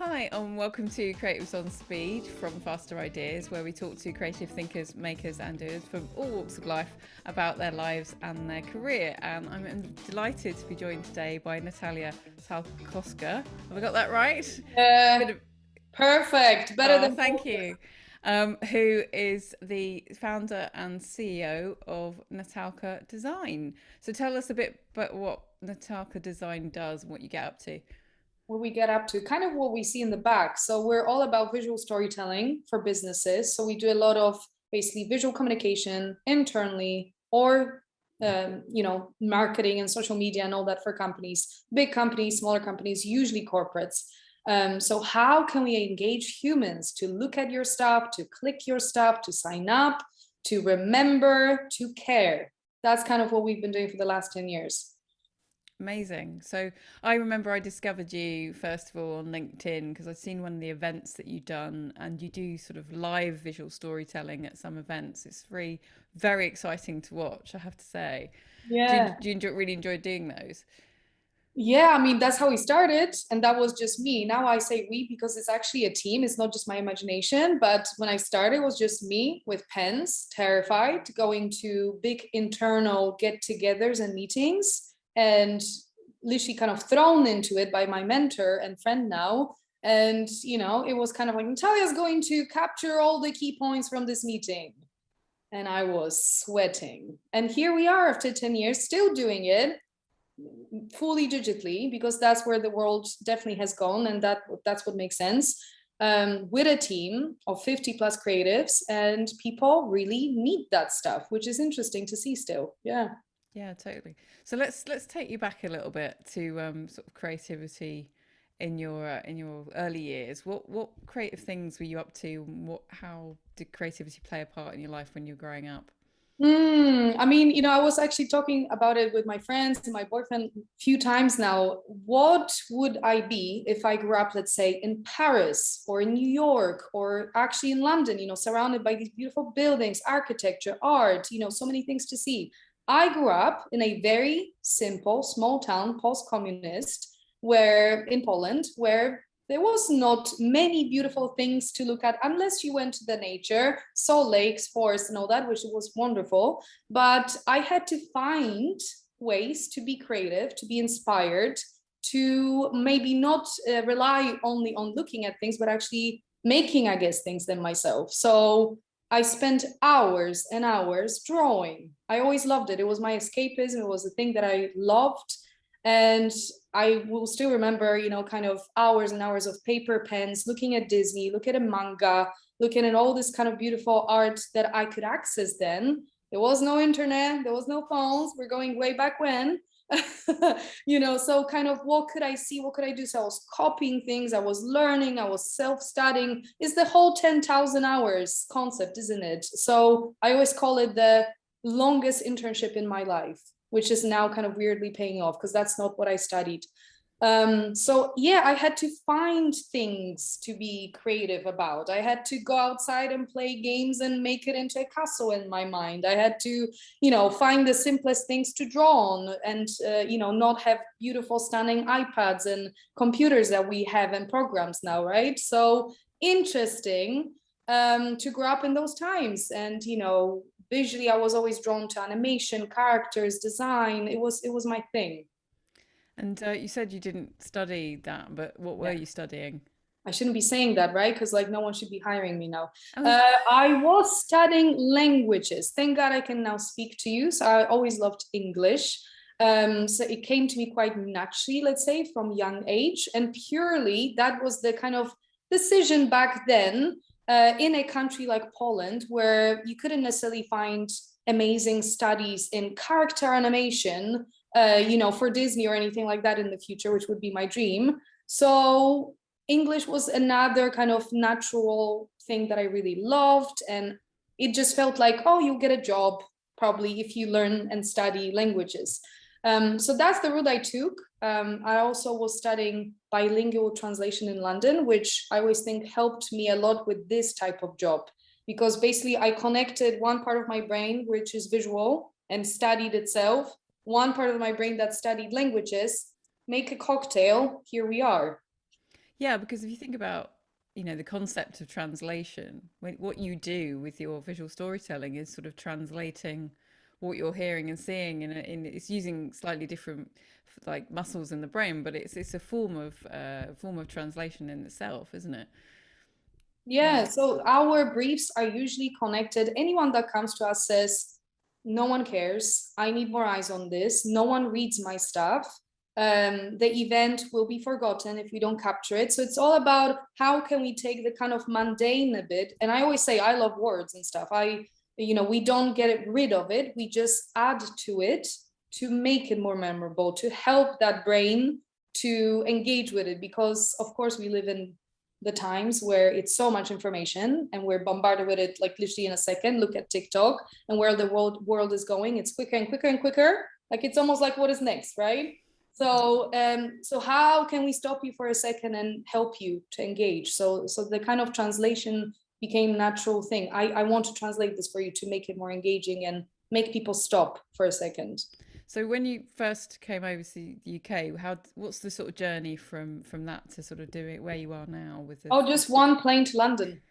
Hi, and welcome to Creatives on Speed from Faster Ideas, where we talk to creative thinkers, makers, and doers from all walks of life about their lives and their career. And I'm delighted to be joined today by Natalia Talkowska. Have I got that right? Perfect. Better than Thank you. Who is the founder and CEO of Natalka Design. So tell us a bit about what Natalka Design does and what you get up to. what we get up to, kind of what we see in the back. So we're all about visual storytelling for businesses. So we do a lot of basically visual communication internally or marketing and social media and all that for companies, big companies, smaller companies, usually corporates. So how can we engage humans to look at your stuff, to click your stuff, to sign up, to remember, to care? That's kind of what we've been doing for the last 10 years. Amazing. So I remember I discovered you first of all on LinkedIn because I'd seen one of the events that you'd done, and you do sort of live visual storytelling at some events. It's very exciting to watch, I have to say. Yeah. Do you really enjoy doing those? Yeah, I mean, that's how we started. And that was just me. Now I say we because it's actually a team. It's not just my imagination. But when I started, it was just me with pens, terrified, going to big internal get togethers and meetings, and literally kind of thrown into it by my mentor and friend now. And, it was kind of like, Natalia's going to capture all the key points from this meeting. And I was sweating. And here we are after 10 years, still doing it fully digitally, because that's where the world definitely has gone, and that's what makes sense. With a team of 50 plus creatives, and people really need that stuff, which is interesting to see still. Yeah, totally. So let's take you back a little bit to sort of creativity in your early years. What creative things were you up to? And how did creativity play a part in your life when you were growing up? I mean, I was actually talking about it with my friends and my boyfriend a few times now. What would I be if I grew up, let's say, in Paris or in New York or actually in London, surrounded by these beautiful buildings, architecture, art, so many things to see. I grew up in a very simple, small town, post-communist, where in Poland, where there was not many beautiful things to look at unless you went to the nature, saw lakes, forests, and all that, which was wonderful. But I had to find ways to be creative, to be inspired, to maybe not rely only on looking at things, but actually making, I guess, things them myself. So I spent hours and hours drawing. I always loved it. It was my escapism. It was a thing that I loved. And I will still remember, kind of hours and hours of paper pens, looking at Disney, looking at a manga, looking at all this kind of beautiful art that I could access then. There was no internet, there was no phones. We're going way back when. So kind of what could I see? What could I do? So I was copying things, I was learning, I was self-studying. It's the whole 10,000 hours concept, isn't it? So I always call it the longest internship in my life, which is now kind of weirdly paying off because that's not what I studied. So yeah, I had to find things to be creative about. I had to go outside and play games and make it into a castle in my mind. I had to, find the simplest things to draw on, and not have beautiful, stunning iPads and computers that we have and programs now, right? So interesting to grow up in those times, and visually I was always drawn to animation, characters, design. It was my thing. And you said you didn't study that, but what were Yeah. you studying? I shouldn't be saying that, right? Because like no one should be hiring me now. Oh, I was studying languages. Thank God I can now speak to you. So I always loved English. So it came to me quite naturally, let's say, from young age. And purely that was the kind of decision back then, in a country like Poland, where you couldn't necessarily find amazing studies in character animation, for Disney or anything like that in the future, which would be my dream. So English was another kind of natural thing that I really loved. And it just felt like, oh, you'll get a job probably if you learn and study languages. So that's the route I took. I also was studying bilingual translation in London, which I always think helped me a lot with this type of job, because basically I connected one part of my brain, which is visual and studied itself, one part of my brain that studied languages, make a cocktail, here we are. Yeah, because if you think about, the concept of translation, what you do with your visual storytelling is sort of translating what you're hearing and seeing it's using slightly different like muscles in the brain, but it's a form of translation in itself, isn't it? Yeah, so our briefs are usually connected. Anyone that comes to us says, no one cares. I need more eyes on this. No one reads my stuff. The event will be forgotten if we don't capture it. So it's all about how can we take the kind of mundane a bit. And I always say I love words and stuff. We don't get rid of it. We just add to it to make it more memorable, to help that brain to engage with it. Because of course we live in the times where it's so much information and we're bombarded with it like literally in a second. Look at TikTok and where the world is going. It's quicker and quicker and quicker. Like it's almost like what is next, right? So so how can we stop you for a second and help you to engage? So the kind of translation became natural thing. I want to translate this for you to make it more engaging and make people stop for a second. So when you first came over to the UK, what's the sort of journey from that to sort of do it where you are now with the Oh, just one plane to London.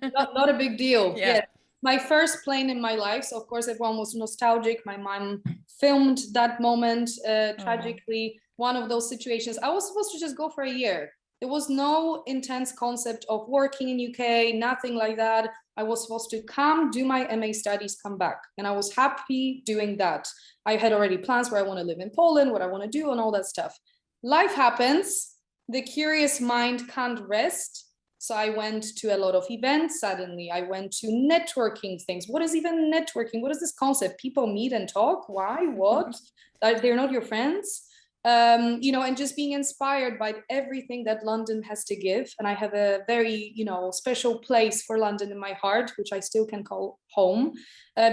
Not a big deal. Yeah. My first plane in my life. So of course everyone was nostalgic. My mom filmed that moment tragically. One of those situations. I was supposed to just go for a year. There was no intense concept of working in UK, nothing like that. I was supposed to come, do my MA studies, come back. And I was happy doing that. I had already plans where I want to live in Poland, what I want to do and all that stuff. Life happens. The curious mind can't rest. So I went to a lot of events suddenly. I went to networking things. What is even networking? What is this concept? People meet and talk? Why? What? They're not your friends? And just being inspired by everything that London has to give. And I have a very, special place for London in my heart, which I still can call home,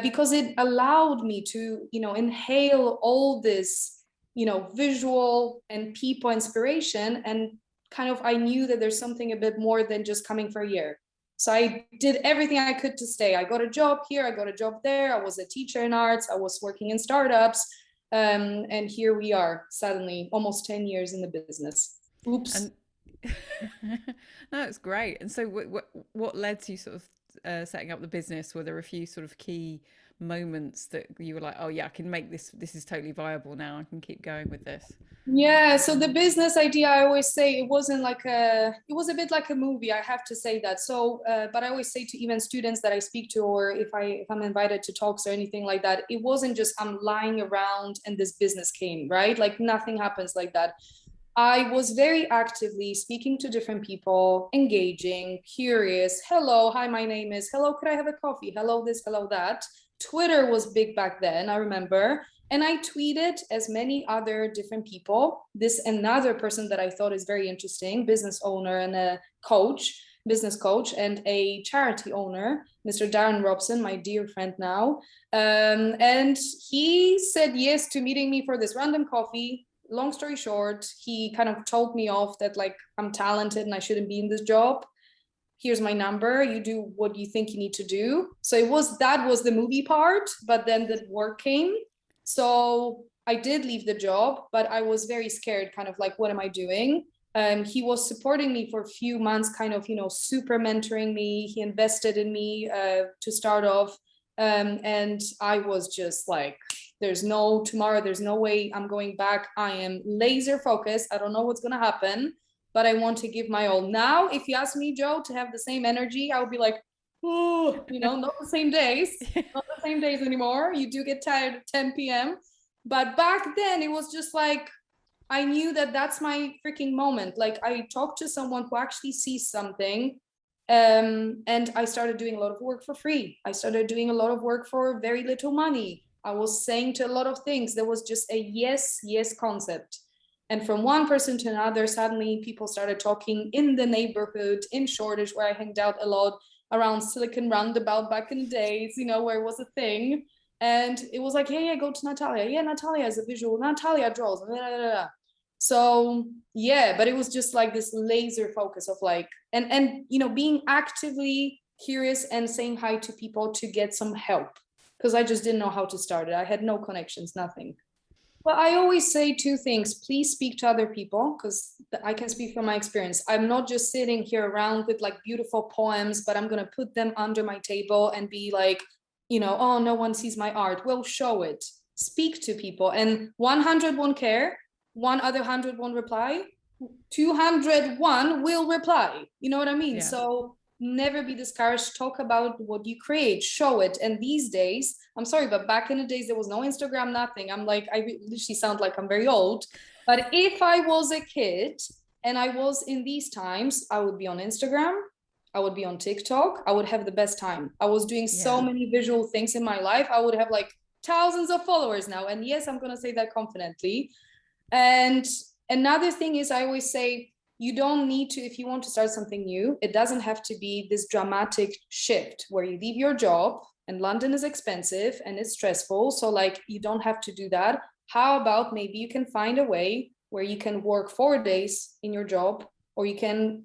because it allowed me to, inhale all this, visual and people inspiration. And kind of, I knew that there's something a bit more than just coming for a year. So I did everything I could to stay. I got a job here, I got a job there. I was a teacher in arts. I was working in startups. And here we are suddenly almost 10 years in the business. Oops. And no, it's great. And so what led to you sort of setting up the business? Were there a few sort of key moments that you were like, oh yeah, I can make this is totally viable now, I can keep going with this? Yeah, so the business idea, I always say it was a bit like a movie, I have to say that. So but I always say to even students that I speak to, or if I'm invited to talks or anything like that, it wasn't just I'm lying around and this business came, right? Like nothing happens like that. I was very actively speaking to different people, engaging, curious. Hello, hi, my name is, hello, could I have a coffee? Hello, this, hello, that. Twitter was big back then, I remember. And I tweeted as many other different people. This another person that I thought is very interesting, business owner and a business coach, and a charity owner, Mr. Darren Robson, my dear friend now. And he said yes to meeting me for this random coffee. Long story short, he kind of told me off that like I'm talented and I shouldn't be in this job. Here's my number, you do what you think you need to do. So that was the movie part, but then the work came. So I did leave the job, but I was very scared, kind of like, what am I doing? He was supporting me for a few months, kind of, super mentoring me. He invested in me to start off. And I was just like, there's no tomorrow, there's no way I'm going back. I am laser focused. I don't know what's going to happen, but I want to give my all. Now, if you ask me, Joe, to have the same energy, I would be like, oh, not the same days, not the same days anymore. You do get tired at 10 p.m. But back then it was just like, I knew that that's my freaking moment. Like I talked to someone who actually sees something. And I started doing a lot of work for free. I started doing a lot of work for very little money. I was saying to a lot of things. There was just a yes concept. And from one person to another, suddenly people started talking in the neighborhood, in Shoreditch, where I hanged out a lot, around Silicon Roundabout back in the days, where it was a thing. And it was like, yeah, go to Natalia. Yeah, Natalia is a visual. Natalia draws. Blah, blah, blah. So yeah, but it was just like this laser focus of like, and being actively curious and saying hi to people to get some help, because I just didn't know how to start it. I had no connections, nothing. Well, I always say two things. Please speak to other people, because I can speak from my experience. I'm not just sitting here around with like beautiful poems, but I'm going to put them under my table and be like, oh, no one sees my art. Well, show it. Speak to people. And 100 won't care. One other 100 won't reply. 201 will reply. You know what I mean? Yeah. So never be discouraged. Talk about what you create, show it. And these days, I'm sorry, but back in the days, there was no Instagram, nothing. I'm like, I literally sound like I'm very old. But if I was a kid and I was in these times, I would be on Instagram, I would be on TikTok, I would have the best time. I was doing so many visual things in my life. I would have like thousands of followers now. And yes, I'm going to say that confidently. And another thing is, I always say, you don't need to, if you want to start something new, it doesn't have to be this dramatic shift where you leave your job, and London is expensive and it's stressful. So like, you don't have to do that. How about maybe you can find a way where you can work 4 days in your job, or you can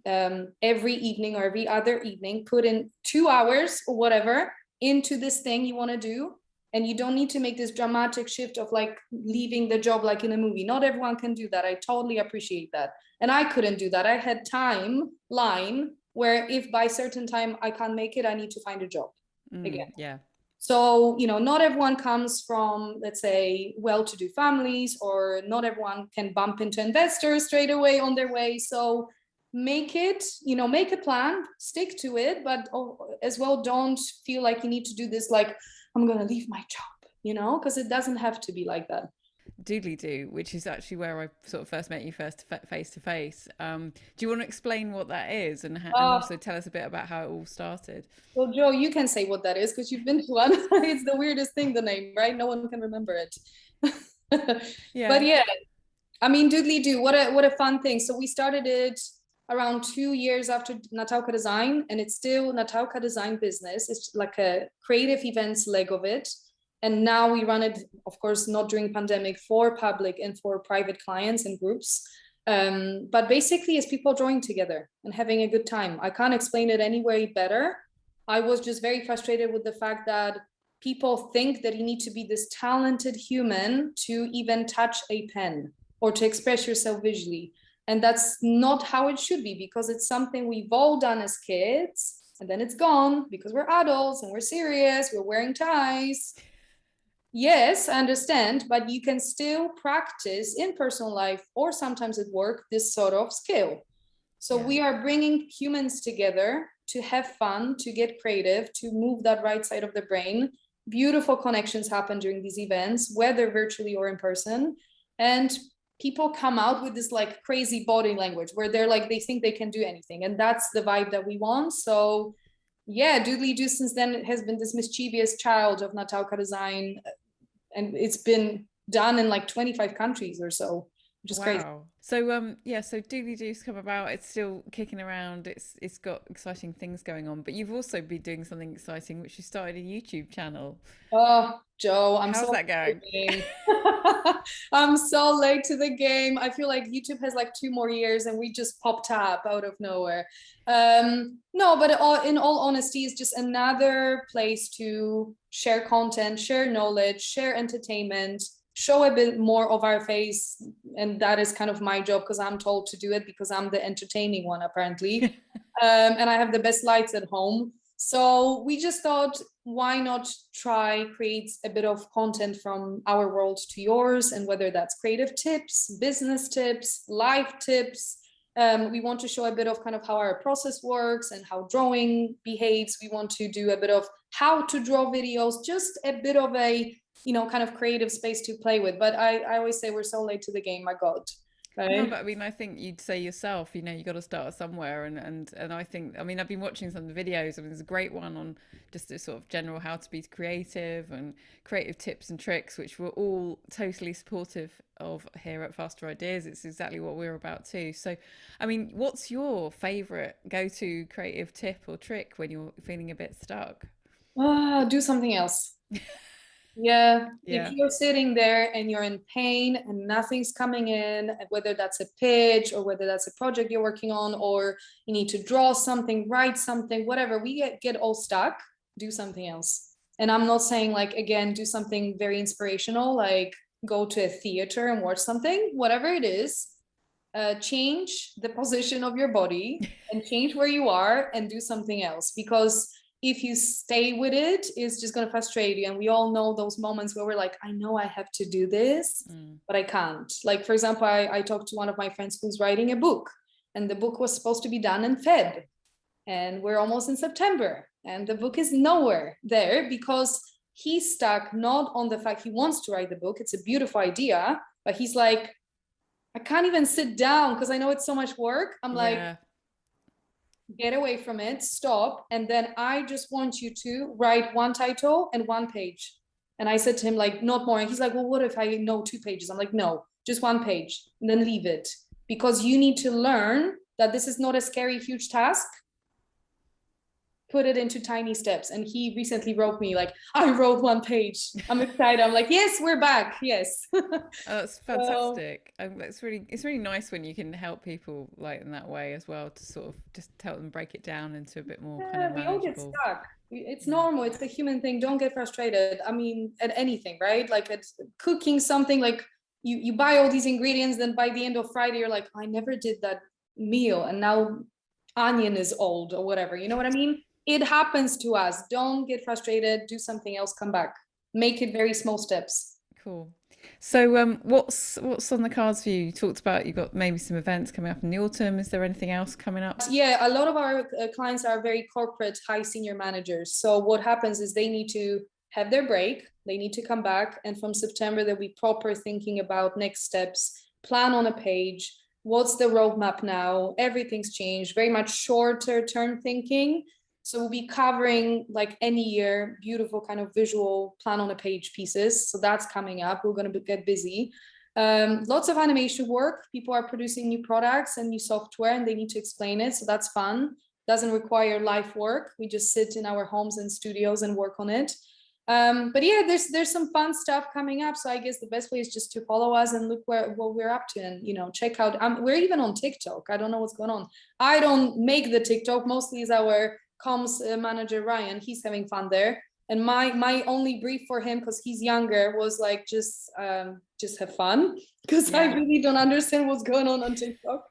every evening or every other evening put in 2 hours or whatever into this thing you want to do. And you don't need to make this dramatic shift of like leaving the job like in a movie. Not everyone can do that. I totally appreciate that. And I couldn't do that. I had timeline where if by certain time I can't make it, I need to find a job again. Yeah. So, not everyone comes from, let's say, well-to-do families, or not everyone can bump into investors straight away on their way. So make it, make a plan, stick to it, but as well, don't feel like you need to do this like, I'm going to leave my job, because it doesn't have to be like that. Doodleledo, which is actually where I sort of first met you face to face. Do you want to explain what that is, and also tell us a bit about how it all started? Well, Joe, you can say what that is because you've been to one. It's the weirdest thing, the name, right? No one can remember it. Yeah. But yeah, I mean, Doodleledo, what a fun thing. So we started it around 2 years after Natalka Design, and it's still Natalka Design business. It's like a creative events leg of it. And now we run it, of course, not during pandemic, for public and for private clients and groups. But basically, it's people drawing together and having a good time. I can't explain it any way better. I was just very frustrated with the fact that people think that you need to be this talented human to even touch a pen or to express yourself visually. And that's not how it should be, because it's something we've all done as kids, and then it's gone because we're adults and we're serious, we're wearing ties. Yes, I understand, but you can still practice in personal life or sometimes at work this sort of skill. So we are bringing humans together to have fun, to get creative, to move that right side of the brain. Beautiful connections happen during these events, whether virtually or in person. And people come out with this like crazy body language where they're like, they think they can do anything. And that's the vibe that we want. So yeah, Doodleledo since then has been this mischievous child of Natalka Design. And it's been done in like 25 countries or so, which is crazy. So so Doodledo's come about. It's still kicking around. It's got exciting things going on. But you've also been doing something exciting, which you started a YouTube channel. Oh, Joe, how's that going? I'm so late to the game. I feel like YouTube has like 2 more years, and we just popped up out of nowhere. No, but in all honesty, it's just another place to share content, share knowledge, share entertainment, show a bit more of our face. And that is kind of my job, because I'm told to do it because I'm the entertaining one apparently. And I have the best lights at home. So we just thought, why not try create a bit of content from our world to yours, and whether that's creative tips, business tips, life tips. We want to show a bit of kind of how our process works and how drawing behaves. We want to do a bit of how to draw videos, just a bit of a, kind of creative space to play with. But I always say we're so late to the game, my God. Okay. No, but I mean, I think you'd say yourself, you got to start somewhere. And I think, I mean, I've been watching some of the videos. I mean, there's a great one on just this sort of general how to be creative and creative tips and tricks, which we're all totally supportive of here at Faster Ideas. It's exactly what we're about too. So, I mean, what's your favorite go-to creative tip or trick when you're feeling a bit stuck? Do something else. Yeah, if you're sitting there and you're in pain and nothing's coming in, whether that's a pitch or whether that's a project you're working on, or you need to draw something, write something, whatever, we get all stuck, do something else. And I'm not saying like, again, do something very inspirational, like go to a theater and watch something, whatever it is. Change the position of your body and change where you are and do something else, because if you stay with it, it's just going to frustrate you. And we all know those moments where we're like, I know I have to do this, but I can't. Like, for example, I talked to one of my friends who's writing a book, and the book was supposed to be done in Feb, and we're almost in September, and the book is nowhere there because he's stuck not on the fact he wants to write the book. It's a beautiful idea, but he's like, I can't even sit down because I know it's so much work. I'm like, get away from it, stop. And then I just want you to write one title and one page. And I said to him, like, not more. And he's like, well, what if I know 2 pages? I'm like, no, just 1 page and then leave it. Because you need to learn that this is not a scary, huge task. Put it into tiny steps. And he recently wrote me like, I wrote 1 page. I'm excited. I'm like, yes, we're back. Yes. Oh, that's fantastic. It's really nice when you can help people like in that way as well, to sort of just help them break it down into a bit more kind of manageable. We all get stuck. It's normal. It's the human thing. Don't get frustrated. I mean, at anything, right? Like it's cooking something, like you buy all these ingredients, then by the end of Friday, you're like, I never did that meal. And now onion is old or whatever. You know what I mean? It happens to us. Don't get frustrated. Do something else. Come back. Make it very small steps. Cool. So what's on the cards for you? You talked about you've got maybe some events coming up in the autumn. Is there anything else coming up? Yeah, a lot of our clients are very corporate, high senior managers. So what happens is they need to have their break. They need to come back. And from September, they'll be proper thinking about next steps, plan on a page. What's the roadmap now? Everything's changed. Very much shorter term thinking. So we'll be covering like any year, beautiful kind of visual plan on a page pieces. So that's coming up. We're going to get busy. Lots of animation work. People are producing new products and new software and they need to explain it. So that's fun. Doesn't require live work. We just sit in our homes and studios and work on it. But yeah, there's some fun stuff coming up. So I guess the best way is just to follow us and look what we're up to, and check out. We're even on TikTok. I don't know what's going on. I don't make the TikTok. Mostly is our comms manager Ryan. He's having fun there, and my only brief for him, because he's younger, was like just have fun, because I really don't understand what's going on TikTok.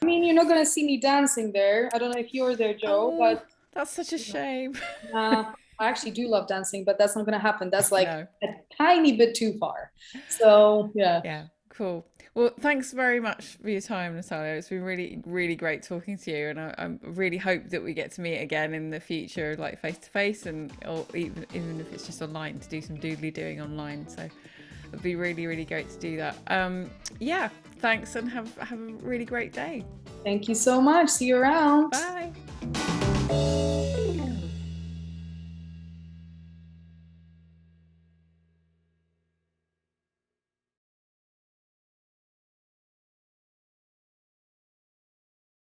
I mean, you're not gonna see me dancing there. I don't know if you're there, Joe, but that's such a shame. I actually do love dancing, but that's not gonna happen. That's like a tiny bit too far. So yeah, cool. Well, thanks very much for your time, Natalia. It's been really, really great talking to you, and I really hope that we get to meet again in the future, like face to face, or even if it's just online, to do some doodly doing online. So it'd be really, really great to do that. Thanks, and have a really great day. Thank you so much. See you around. Bye.